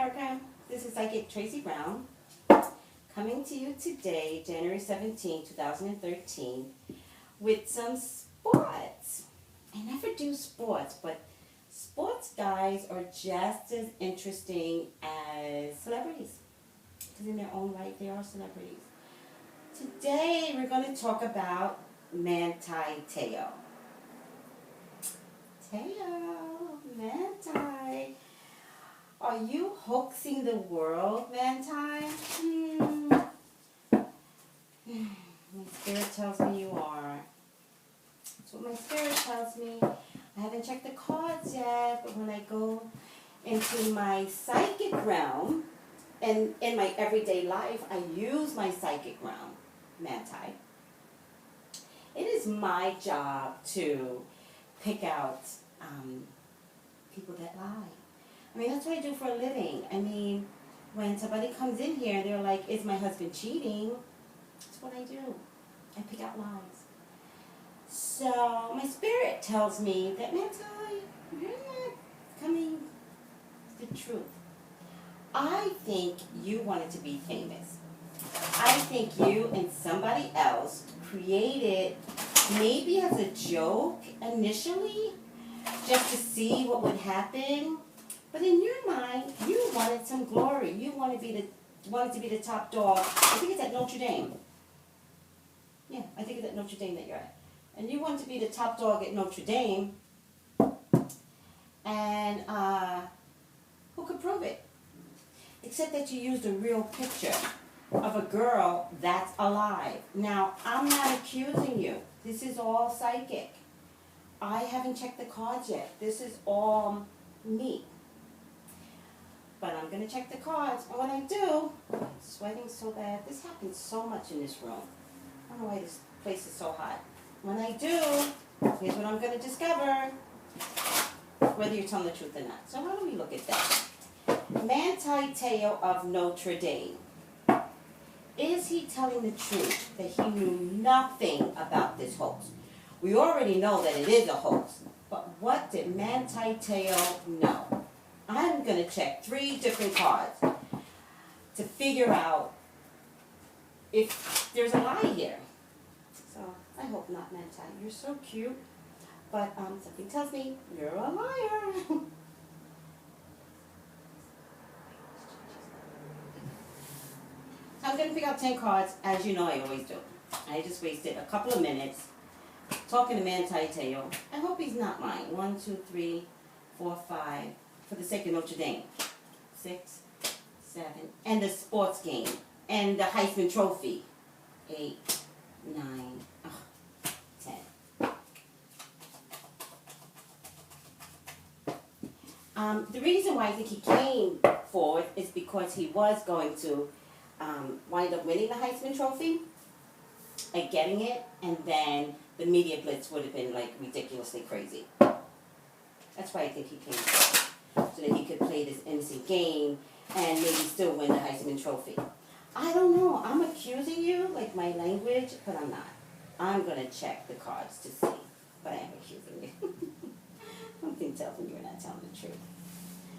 America. This is Psychic Tracy Brown, coming to you today, January 17, 2013, with some sports. I never do sports, but sports guys are just as interesting as celebrities, because in their own right, they are celebrities. Today, we're going to talk about Manti Te'o. Manti. Are you hoaxing the world, Manti? My spirit tells me you are. That's what my spirit tells me. I haven't checked the cards yet, but when I go into my psychic realm, and in my everyday life, I use my psychic realm, Manti. It is my job to pick out people that lie. I mean, that's what I do for a living. I mean, when somebody comes in here and they're like, is my husband cheating? That's what I do. I pick out lies. So my spirit tells me that, Manti, you're not coming to the truth. I think you wanted to be famous. I think you and somebody else created, maybe as a joke initially, just to see what would happen. But in your mind, you wanted some glory. You wanted to be the top dog. I think it's at Notre Dame. Yeah, I think it's at Notre Dame that you're at. And you wanted to be the top dog at Notre Dame. And who could prove it? Except that you used a real picture of a girl that's alive. Now, I'm not accusing you. This is all psychic. I haven't checked the cards yet. This is all me. But I'm going to check the cards. And when I do, I'm sweating so bad. This happens so much in this room. I don't know why this place is so hot. When I do, here's what I'm going to discover, whether you're telling the truth or not. So how do we look at that? Manti Te'o of Notre Dame. Is he telling the truth that he knew nothing about this hoax? We already know that it is a hoax. But what did Manti Te'o know? I'm going to check 3 different cards to figure out if there's a lie here. So I hope not, Manti. You're so cute. But something tells me you're a liar. I'm going to pick out 10 cards, as you know I always do. I just wasted a couple of minutes talking to Manti Te'o. I hope he's not lying. 1, 2, 3, 4, 5. For the sake of Notre Dame. 6, 7. And the sports game. And the Heisman Trophy. 8, 9, 10. The reason why I think he came forward is because he was going to wind up winning the Heisman Trophy and getting it, and then the media blitz would have been like ridiculously crazy. That's why I think he came forward, so that he could play this innocent game and maybe still win the Heisman Trophy. I don't know. I'm accusing you, like my language, but I'm not. I'm going to check the cards to see, but I am accusing you. Something tells me you're not telling the truth.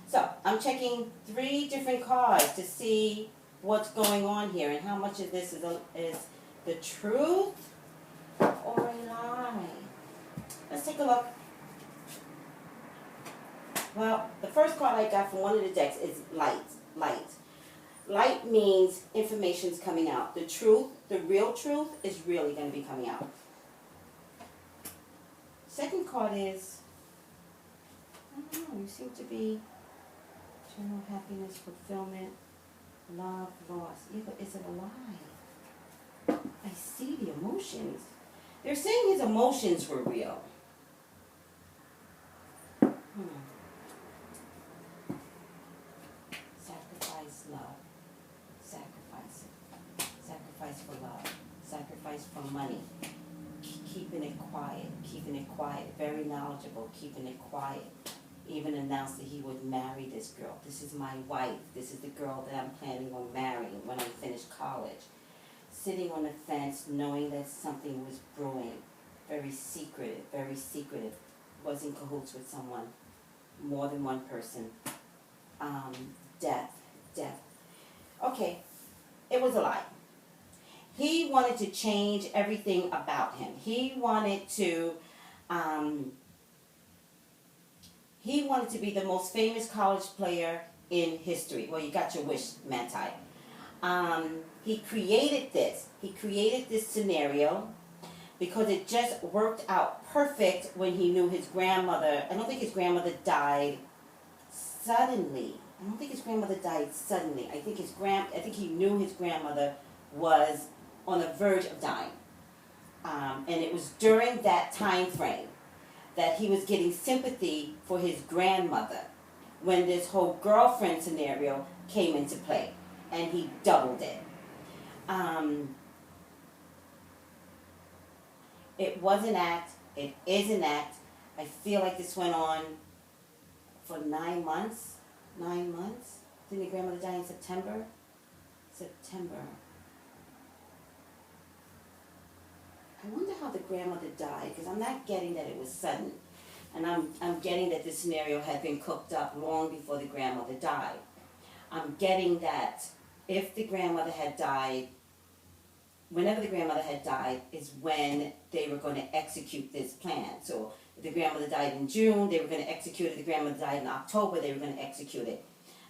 So, I'm checking 3 different cards to see what's going on here and how much of this is the truth or a lie. Let's take a look. Well, the first card I got from one of the decks is light. Light means information's coming out. The truth, the real truth, is really going to be coming out. Second card is, I don't know, you seem to be general happiness, fulfillment, love, loss. Yeah, but is it a lie? I see the emotions. They're saying his emotions were real. Sacrifice love. Sacrifice for love. Sacrifice for money. Keeping it quiet. Very knowledgeable, keeping it quiet. Even announced that he would marry this girl. This is my wife. This is the girl that I'm planning on marrying when I finish college. Sitting on the fence, knowing that something was brewing. Very secretive. Was in cahoots with someone. More than one person. Death. It was a lie. He wanted to change everything about him. He wanted to be the most famous college player in history. Well, you got your wish, Manti. He created this. He created this scenario because it just worked out perfect when he knew his grandmother. I don't think his grandmother died suddenly. I think he knew his grandmother was on the verge of dying. And it was during that time frame that he was getting sympathy for his grandmother when this whole girlfriend scenario came into play. And he doubled it. It was an act. It is an act. I feel like this went on for 9 months. 9 months? Didn't your grandmother die in September? I wonder how the grandmother died, because I'm not getting that it was sudden. And I'm getting that this scenario had been cooked up long before the grandmother died. I'm getting that if the grandmother had died, whenever the grandmother had died is when they were going to execute this plan. So if the grandmother died in June, they were going to execute it. If the grandmother died in October, they were going to execute it.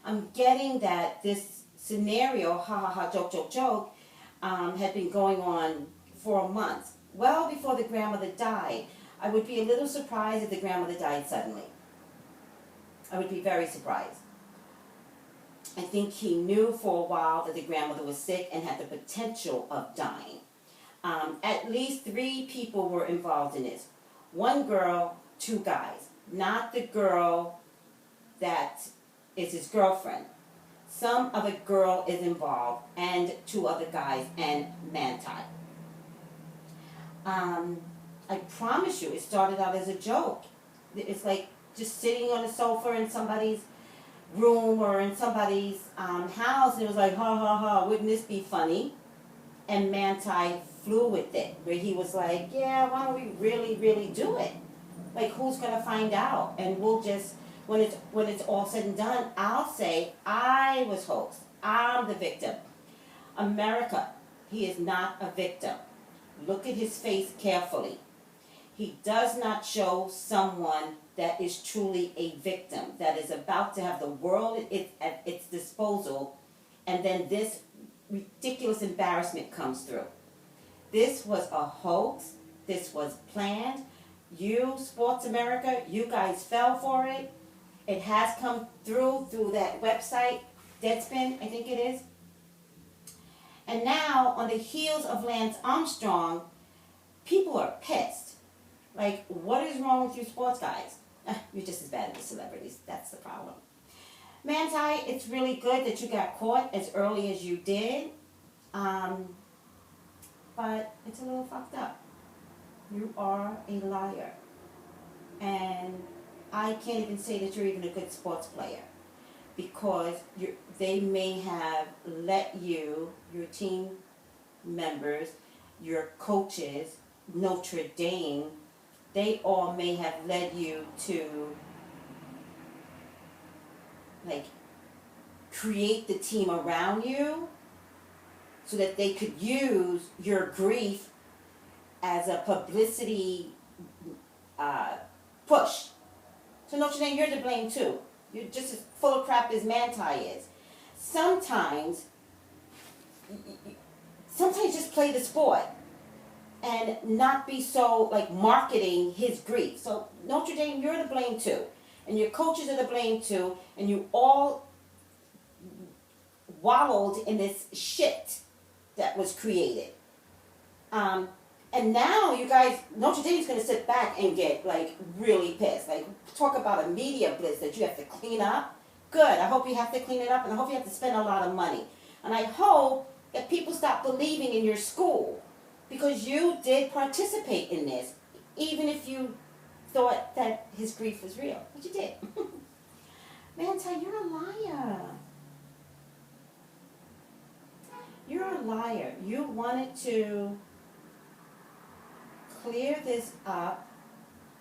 I'm getting that this scenario, ha ha ha, joke, joke, joke, had been going on for a month. Well before the grandmother died. I would be a little surprised if the grandmother died suddenly. I would be very surprised. I think he knew for a while that the grandmother was sick and had the potential of dying. At least 3 people were involved in this. 1 girl, 2 guys. Not the girl that is his girlfriend. Some other girl is involved, and 2 other guys, and Manti. I promise you, it started out as a joke. It's like just sitting on a sofa in somebody's room or in somebody's house, and it was like, ha ha ha, wouldn't this be funny? And Manti flew with it, where he was like, yeah, why don't we really, really do it? Like, who's gonna find out? And we'll just, when it's all said and done, I'll say, I was hoaxed. I'm the victim. America, he is not a victim. Look at his face carefully. He does not show someone that is truly a victim, that is about to have the world at its disposal, and then this ridiculous embarrassment comes through. This was a hoax. This was planned. You, Sports America, you guys fell for it. It has come through that website, Deadspin, I think it is. And now, on the heels of Lance Armstrong, people are pissed. Like, what is wrong with you sports guys? You're just as bad as the celebrities. That's the problem. Manti, it's really good that you got caught as early as you did. But it's a little fucked up. You are a liar. And I can't even say that you're even a good sports player. Because they may have let you, your team members, your coaches, Notre Dame, they all may have led you to, like, create the team around you so that they could use your grief as a publicity push. So Notre Dame, you're to blame too. You're just as full of crap as Manti is. Sometimes just play the sport and not be so, like, marketing his grief. So Notre Dame, you're to blame too. And your coaches are to blame too. And you all wallowed in this shit that was created. And now you guys, Notre Dame's going to sit back and get, like, really pissed. Like, talk about a media blitz that you have to clean up. Good. I hope you have to clean it up, and I hope you have to spend a lot of money. And I hope that people stop believing in your school, because you did participate in this, even if you thought that his grief was real. But you did. Manti, you're a liar. You're a liar. You wanted to clear this up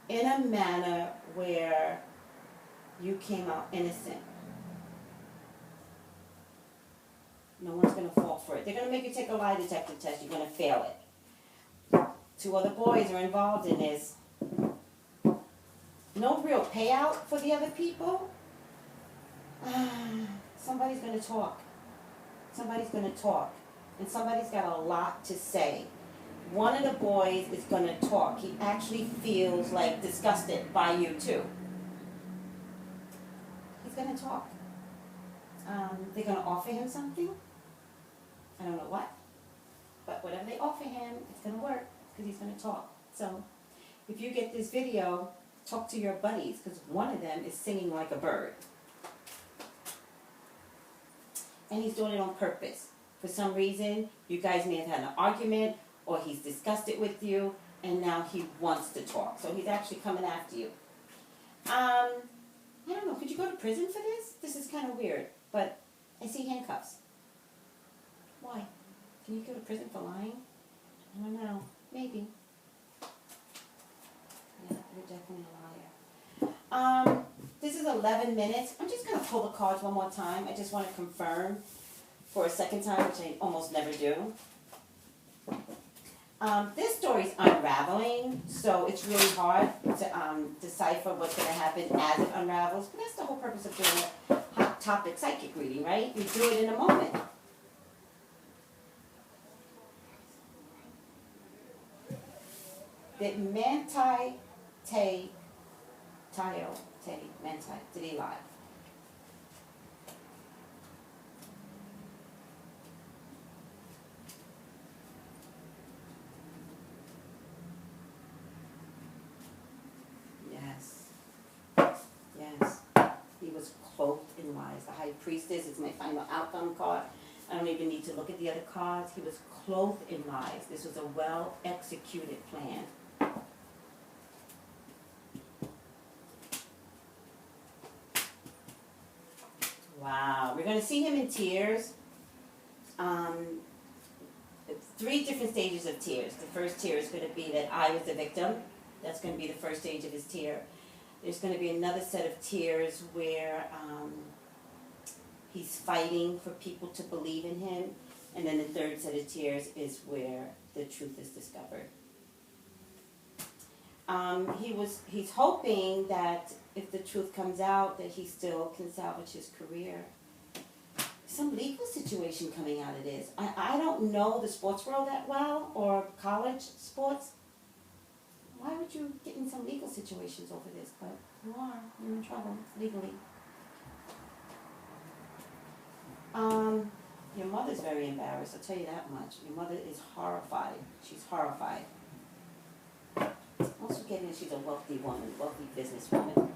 in a manner where you came out innocent. No one's going to fall for it They're going to make you take a lie detector test. You're going to fail it. 2 other boys are involved in this. No real payout for the other people. Somebody's going to talk. Somebody's going to talk. And somebody's got a lot to say. One of the boys is going to talk. He actually feels like disgusted by you too. He's going to talk. They're going to offer him something. I don't know what. But whatever they offer him, it's going to work because he's going to talk. So if you get this video, talk to your buddies because one of them is singing like a bird. And he's doing it on purpose. For some reason, you guys may have had an argument or he's disgusted with you and now he wants to talk. So he's actually coming after you. I don't know, could you go to prison for this? This is kind of weird, but I see handcuffs. Why? Can you go to prison for lying? I don't know. Maybe. Yeah, you're definitely a liar. This is 11 minutes. I'm just going to pull the cards one more time. I just want to confirm for a second time, which I almost never do. This story is unraveling, so it's really hard to decipher what's going to happen as it unravels. But that's the whole purpose of doing a hot topic psychic reading, right? You do it in a moment. Did Manti did he lie? Yes. Yes. He was clothed in lies. The high priestess is my final outcome card. I don't even need to look at the other cards. He was clothed in lies. This was a well-executed plan. Wow. We're going to see him in tears. 3 different stages of tears. The first tear is going to be that I was the victim. That's going to be the first stage of his tear. There's going to be another set of tears where he's fighting for people to believe in him. And then the third set of tears is where the truth is discovered. He's hoping that if the truth comes out, that he still can salvage his career. Some legal situation coming out of this. I don't know the sports world that well, or college sports. Why would you get in some legal situations over this? But you are. You're in trouble legally. Your mother's very embarrassed, I'll tell you that much. Your mother is horrified. She's horrified. Also getting she's a wealthy woman, wealthy businesswoman.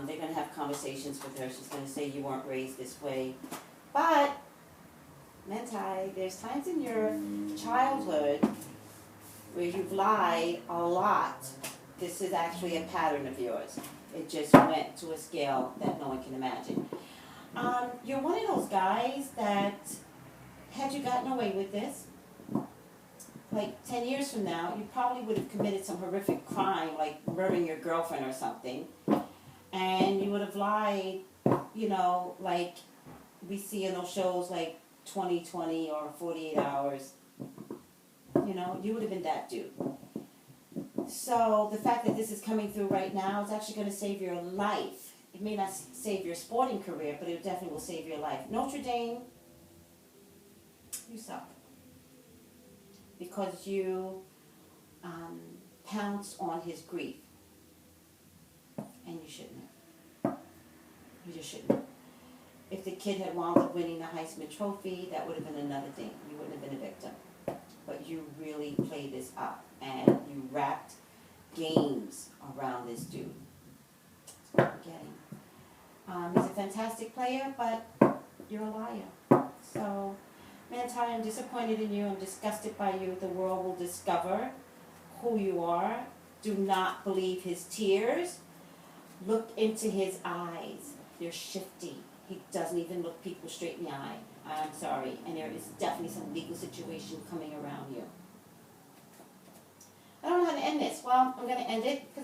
They're going to have conversations with her. She's going to say you weren't raised this way. But, Manti, there's times in your childhood where you've lied a lot. This is actually a pattern of yours. It just went to a scale that no one can imagine. You're one of those guys that, had you gotten away with this, like 10 years from now, you probably would have committed some horrific crime, like murdering your girlfriend or something. And you would have lied, you know, like we see in those shows like 20/20 or 48 Hours. You know, you would have been that dude. So the fact that this is coming through right now is actually going to save your life. It may not save your sporting career, but it definitely will save your life. Notre Dame, you suck. Because you pounced on his grief. And you shouldn't have. You just shouldn't have. If the kid had wound up winning the Heisman Trophy, that would have been another thing. You wouldn't have been a victim. But you really played this up. And you wrapped games around this dude. That's what you're getting. He's a fantastic player, but you're a liar. So, Manti, I'm disappointed in you. I'm disgusted by you. The world will discover who you are. Do not believe his tears. Look into his eyes. They're shifty. He doesn't even look people straight in the eye. I'm sorry. And there is definitely some legal situation coming around you. I don't know how to end this. Well, I'm going to end it because